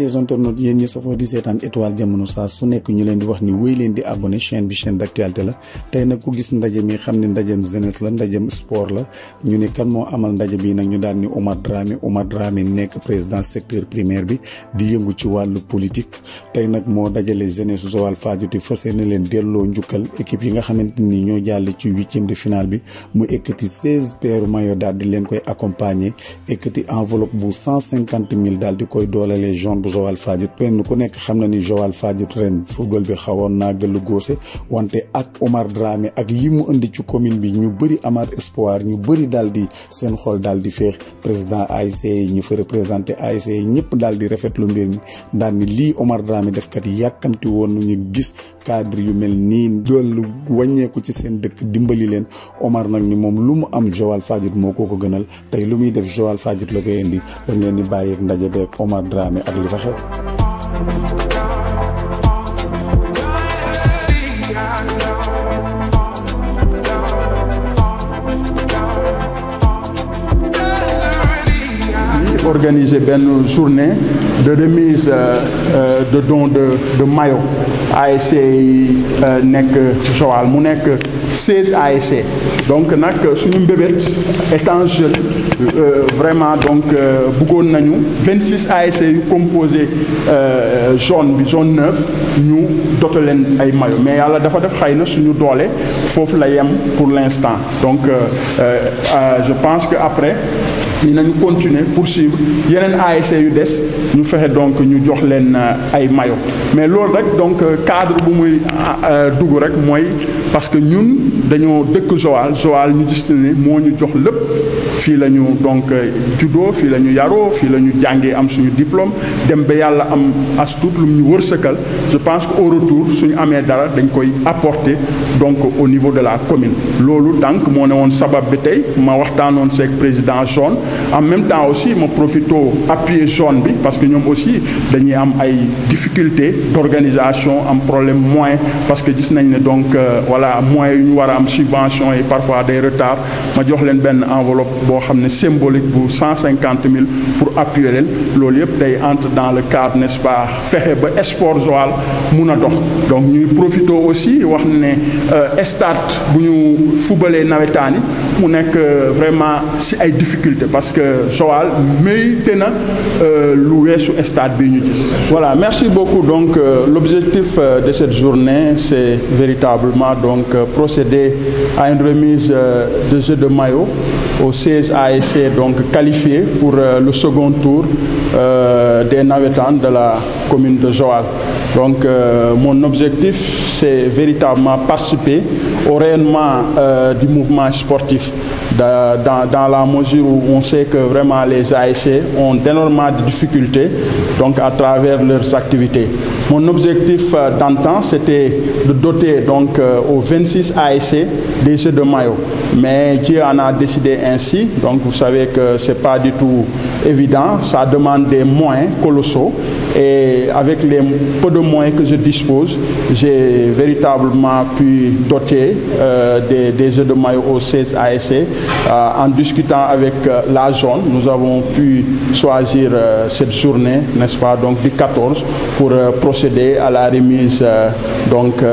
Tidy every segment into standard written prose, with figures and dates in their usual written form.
des internautes yéen ñi safoo di seetaan étoile jamono saa su nekk ñu leen di wax ni wéy leen di abonné chaîne bi chaîne d'actualité la tey nag ku gis ndaje mi xam ne ndajem jeunesse la ndajem sport la ñu ne kan moo amal ndaje bi nag ñu daal ni Omar Dramé nekk président secteur primaire bi di yëngu ci wàllu politique tey nag moo dajale jeunesse Joal Fadiouth fas yéene leen delloo njukkal équipe yi nga xamante ni ñoo jàll ci huitième de finale bi mu ekkati 16 paires maillot daal di leen koy accompagner ekkati enveloppe bu 150 000 daal di koy doolalee jaune bu Joal Fadiouth kenn ku nekk xam na ni Joal Fadiouth ren football bi xawoon naa gëllu góose wante ak Omar Dramé ak li mu indi ci commune bi ñu bëri amaat espoir ñu bëri daal di seen xol daal di féex président ASC yi ñu fa représenté ASC yi ñëpp daal di rafetlu mbir mi daal ni lii Omar Dramé def kat yàkkamti woon ñu gis cadre yu mel nii doolu wàññeeku ci seen dëkk dimbali leen Omar nag ni moom lu mu am Joal Fadiouth moo ko gënal tey lu muy def Joal Fadiouth la koy indi dañ leen di bàyyi ak ndaje beeg Omar Dramé ak li fa xew. Organiser benn journée de remise de don de maillot ASC yi nekk Joal mu nekk 16 ASC donc nag suñu mbébét étant jeune vraiment donc bëggoon nañu 26 ASC yu composé zone bi zone 9 ñu dote leen ay maillot mais yàlla dafa def xëy na suñu doole foofu la yem pour l'instant donc je pense que après ñu nañu continuer poursuivre yeneen ASC yu des ñu fexe donc ñu jox leen ay maillot mais loolu rek donc cadre bu muy dugg rek mooy parce que ñun dañoo dëkk Joal ñu gis ne moo ñu jox lépp fii la ñu donc juddoo fii la ñu yaroo fii la ñu jàngee am suñu diplôme dem ba yàlla am as tuut lu ñu wërsëkal je pense que au retour suñu amee dara dañ koy apporter donc au niveau de la commune loolu donc moo ne woon sabab bi tey ma waxtaanoon seeg président zone en même temps aussi ma profito appuyer zone bi parce que ñoom aussi dañuy am ay difficultés d'organisation am problème moyen parce que gis nañ ne donc voilà moyens yu ñu war a am subvention yi parfois des retards ma jox leen benn enveloppe boo xam ne symbolique bu 150 000 pour appuyer leen loolu yëpp day entre dans le cadre n'est-ce pas fexe ba sport Joal mun a dox donc ñuy profito aussi wax ne stade bu ñu fubalee nawetaan yi mu nekk vraiment si ay difficultés parce que Joal mérité na lu weesu stade bi ñu gis. Voilà, merci beaucoup. Donc l'objectif de cette journée c'est véritablement donc procéder à une remise de jeux de maillot aux 16 ASC donc qualifiés pour le second tour des navétanes de la commune de Joal. Donc mon objectif c'est véritablement participer au rayonnement du mouvement sportif dans la mesure où on sait que vraiment les ASC ont énormément de difficultés donc à travers leurs activités. Mon objectif d'antan c'était de doter donc aux 26 ASC des jeux de maillot. Mais Dieu en a décidé ainsi, donc vous savez que c'est pas du tout évident, ça demande des moyens colossaux et avec les peu de moyens que je dispose, j'ai véritablement pu doter des jeux de maillot aux 16 ASC. En discutant avec la zone, nous avons pu choisir cette journée, n'est-ce pas, donc du 14 pour procéder à la remise donc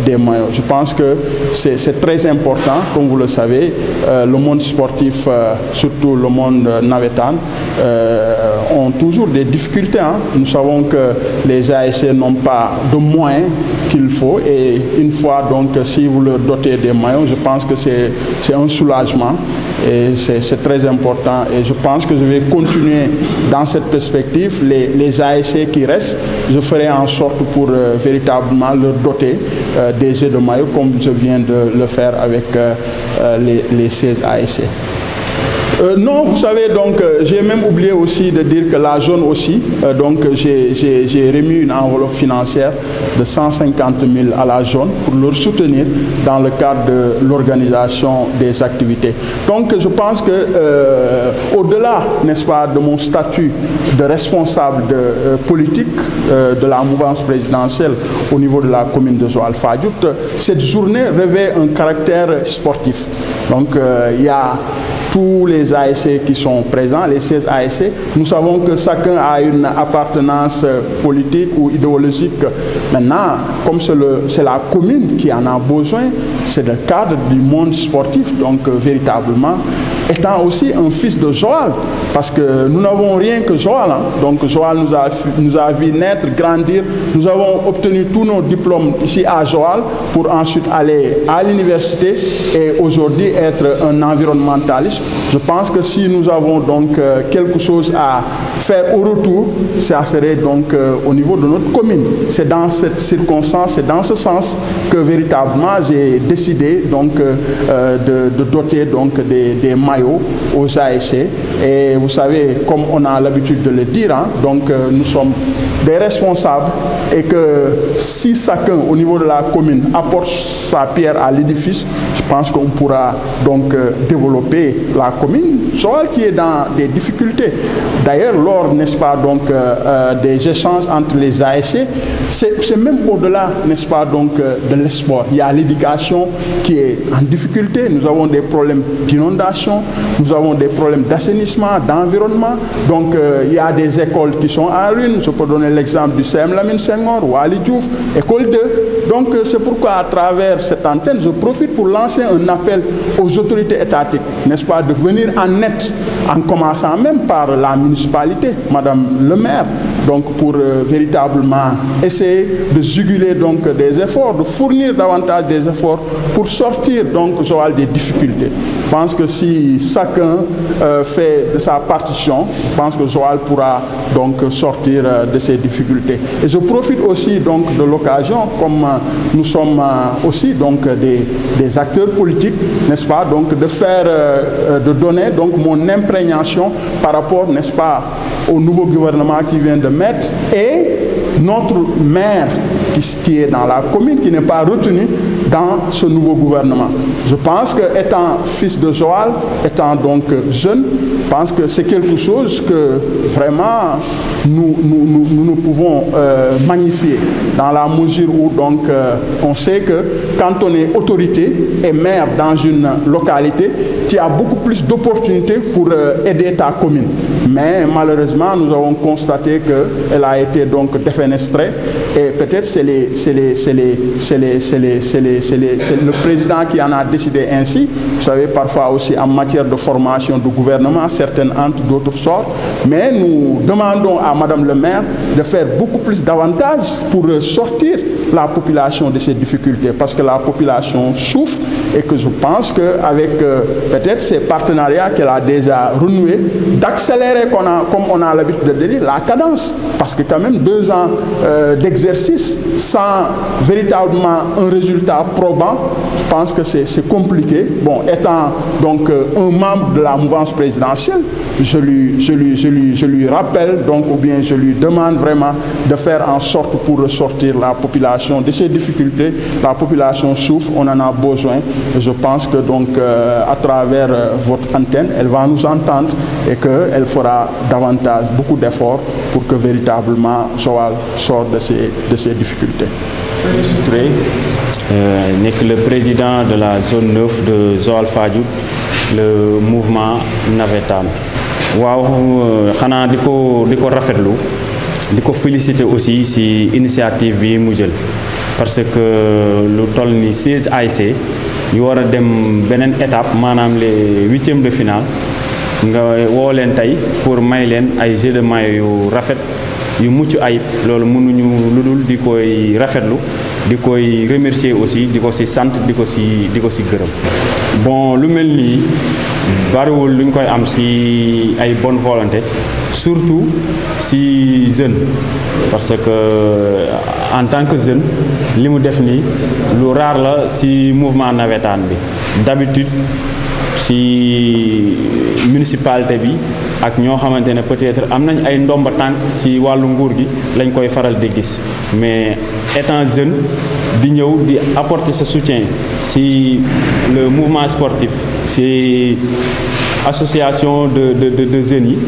des maillots. Je pense que c'est très important, comme vous le savez, le monde sportif, surtout le monde navétane, ont toujours des difficultés. Nous savons que les ASC n'ont pas de moyens qu'il faut et une fois donc si vous leur dotez des maillots, je pense que c'est un soulagement et c'est très important et je pense que je vais continuer dans cette perspective. Les ASC qui restent, je ferai en sorte pour véritablement leur doter des jeux de maillot comme je viens de le faire avec les 16 ASC. Non, vous savez, donc j'ai même oublié aussi de dire que la zone aussi, donc j'ai remis une enveloppe financière de 150 000 à la zone pour leur soutenir dans le cadre de l'organisation des activités. Donc je pense que au-delà, n'est-ce pas, de mon statut de responsable politique de la mouvance présidentielle au niveau de la commune de Joal Fadiouth, cette journée revêt un caractère sportif. Donc il y a tous les ASC qui sont présents, les 16 ASC. Nous savons que chacun a une appartenance politique ou idéologique. Maintenant, comme c'est la commune qui en a besoin, c'est le cadre du monde sportif, donc véritablement, étant aussi un fils de Joal, parce que nous n'avons rien que Joal. Donc Joal nous a vu naître, grandir. Nous avons obtenu tous nos diplômes ici à Joal pour ensuite aller à l'université et aujourd'hui être un environnementaliste. Je pense que si nous avons donc quelque chose à faire au retour, ça serait donc au niveau de notre commune. C'est dans cette circonstance, c'est dans ce sens que véritablement j'ai décidé donc de doter donc des maillots aux ASC. Et vous savez, comme on a l'habitude de le dire, donc nous sommes des responsables et que si chacun au niveau de la commune apporte sa pierre à l'édifice, je pense qu'on pourra donc développer la commune, Joal qui est dans des difficultés. D'ailleurs, lors, n'est-ce pas, donc des échanges entre les ASC, c'est même au-delà, n'est-ce pas, donc de l'esport. Il y a l'éducation qui est en difficulté. Nous avons des problèmes d'inondation, nous avons des problèmes d'assainissement, d'environnement. Donc, il y a des écoles qui sont en ruine. Je peux donner l'exemple du CM Lamine Senghor ou Ali Diouf, école 2. Donc, c'est pourquoi, à travers cette antenne, je profite pour lancer un appel aux autorités étatiques, n'est-ce pas, de venir en aide, en commençant même par la municipalité, Madame le maire, donc pour véritablement essayer de juguler donc des efforts, de fournir davantage des efforts pour sortir donc Joal des difficultés. Je pense que si chacun fait de sa partition, je pense que Joal pourra donc sortir de ces difficultés. Et je profite aussi donc de l'occasion, comme nous sommes aussi donc des acteurs politiques, n'est-ce pas, donc de faire, de donner donc mon imprégnation par rapport, n'est-ce pas, au nouveau gouvernement qui vient de mettre et notre maire qui est dans la commune, qui n'est pas retenu dans ce nouveau gouvernement. Je pense que étant fils de Joal, étant donc jeune, je pense que c'est quelque chose que vraiment nous pouvons magnifier dans la mesure où donc on sait que quand on est autorité et maire dans une localité, tu as beaucoup plus d'opportunités pour aider ta commune. Mais malheureusement, nous avons constaté qu'elle a été donc défenestrée et peut-être c'est le président qui en a décidé ainsi. Vous savez, parfois aussi en matière de formation du gouvernement, certaines entrent, d'autres sortent. Mais nous demandons à Madame le maire de faire beaucoup plus d'avantages pour sortir la population de ces difficultés, parce que la population souffre et que je pense qu'avec peut-être ces partenariats qu'elle a déjà renoués, d'accélérer comme on a l'habitude de dire, la cadence, parce que quand même 2 ans d'exercice sans véritablement un résultat probant, je pense que c'est compliqué. Bon, étant donc un membre de la mouvance présidentielle, je lui rappelle donc, ou bien je lui demande vraiment de faire en sorte pour ressortir la population de ces difficultés. La population souffre, on en a besoin. Et je pense que donc à travers votre antenne, elle va nous entendre et qu'elle fera davantage, beaucoup d'efforts pour que véritablement Joal sorte de ces difficultés. Je suis n'est que le président de la zone 9 de Joal Fadiouth, le mouvement navétane. waaw xanaa di ko rafetlu di ko féliciter aussi si initiative bi mu jël parce que lu toll ni 16 ASC yu war a dem beneen étape maanaam les 8e de finale nga woo leen tey pour may leen ay jeux de maillot yu rafet yu mucc ayib loolu mënuñu lu dul di koy rafetlu di koy remercier aussi di ko si sant di ko si gërëm. Bon lu mel nii bariwul luñ koy am si ay bonne volonté surtout si jeune parce que en tant que jeune li mu def nii lu rare la si mouvement navétane bi d'habitude si municipalité bi ak ñoo xamante ne peut-être am nañ ay ndomba tànk si wàllu nguur gi lañ koy faral di gis mais étant jeune di ñëw di apporter ce soutien si le mouvement sportif si association de jeunes yi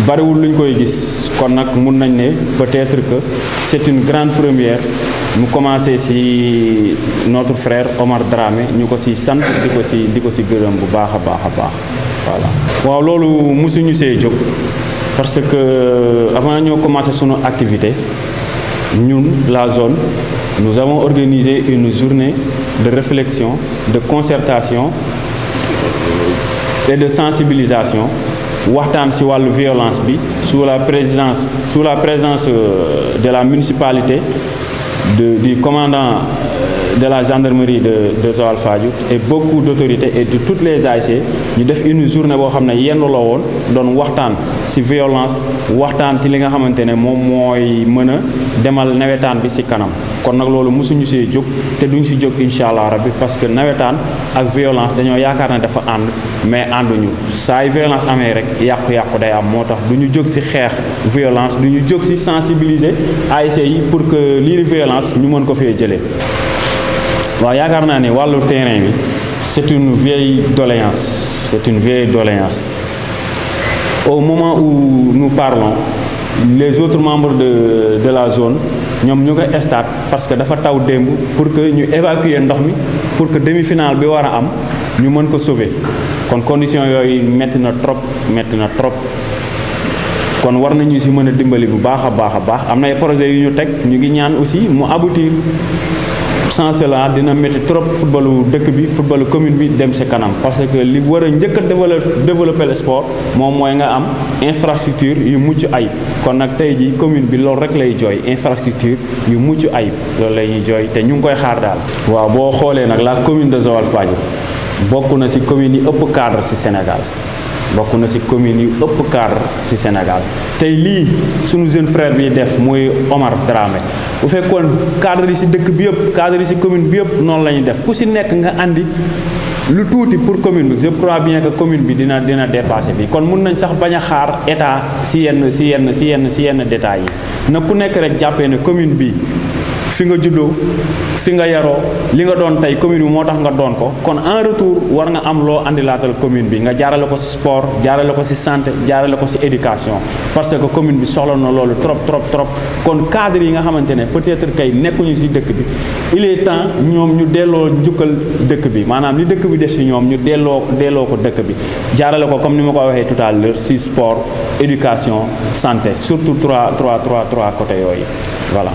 bariwul luñ koy gis kon nag mun nañ ne peut-être que c'est une grande première mu commencé ci notre frère Omar Dramé ñu ko ci sant di ko ci gërëm bu baax a baax voilà. waaw loolu mosuñu see jóg parce que avant ñoo commencé sunu activité ñun la zone nous avons organisé une journée de réflexion, de concertation et de sensibilisation waxtaan ci wàllu violence bi sous la présence de la municipalité du commandant de la gendarmerie de Joal Fadiouth et beaucoup d'autorités et de toutes les ASC ñu def une journée boo xam ne yenn la woon doon waxtaan ci violence waxtaan ci li nga xamante ne moom mooy mën a demal nawetaan bi ci kanam kon nag loolu mosuñu see jóg te duñ ci jóg incha allah rabbi parce que nawetaan ak violence dañoo yaakaar ne dafa ànd mais ànduñu saa yu violence amee rek yàqu-yàqu day am moo tax du ñu jóg ci xeex violence du ñu jóg ci sensibiliser ASC yi pour que lii di violence ñu mën ko fee jëlee. waaw yaakaar naa ne wàllu terrain bi c'est une vieille doléance au moment où nous parlons les autres membres de la zone ñoom ñu koy stade parce que dafa taw démb pour que ñu évacuer ndox mi pour que demi-finale bi war a am ñu mën ko sauver kon condition yooyu metti na trop kon war nañu ci mën a dimbali bu baax a baax am na ay projets yu ñu teg ñu ngi ñaan aussi mu aboutir. Sans cela dina métti trop footballu dëkk bi footballu commune bi dem ci kanam parce que li war a njëkk a développer le sport moom mooy nga am infrastructure yu mucc ayib kon nag tey jii commune bi loolu rek lay jooy infrastructure yu mucc ayib loolu lay ñuy jooy te ñu ngi koy xaar daal. waaw boo xoolee nag la commune de Joal Fadiouth bokk na ci commune yi ëpp cadre ci Sénégal ci Sénégal tey lii sunu jeune frère bi def muy Omar Dramé bu fekkoon cadre yi ci dëkk bi yëpp cadre yi ci commune bi yëpp noonu la ñuy def ku ci nekk nga andi lu tuuti pour commune bi je crois bien que commune bi dina dépasser bi kon mun nañ sax bañ a xaar état ci yenn détails yi na ku nekk rek jàppee ne commune bi fi nga juddoo fi nga yaroo li nga doon tey commune bi moo tax nga doon ko kon en retour war nga am loo andilaatal commune bi nga jaarale ko ci sport jaarale ko ci santé jaarale ko ci éducation parce que commune bi soxla na loolu trop kon cadre yi nga xamante ne peut-être kay nekkuñu ci dëkk bi il est temps ñoom ñu delloo njukkal dëkk bi maanaam li dëkk bi def ci ñoom ñu delloo ko dëkk bi jaarale ko comme ni ma ko waxee tout à l'heure ci sport éducation santé surtout trois côté yooyu voilà.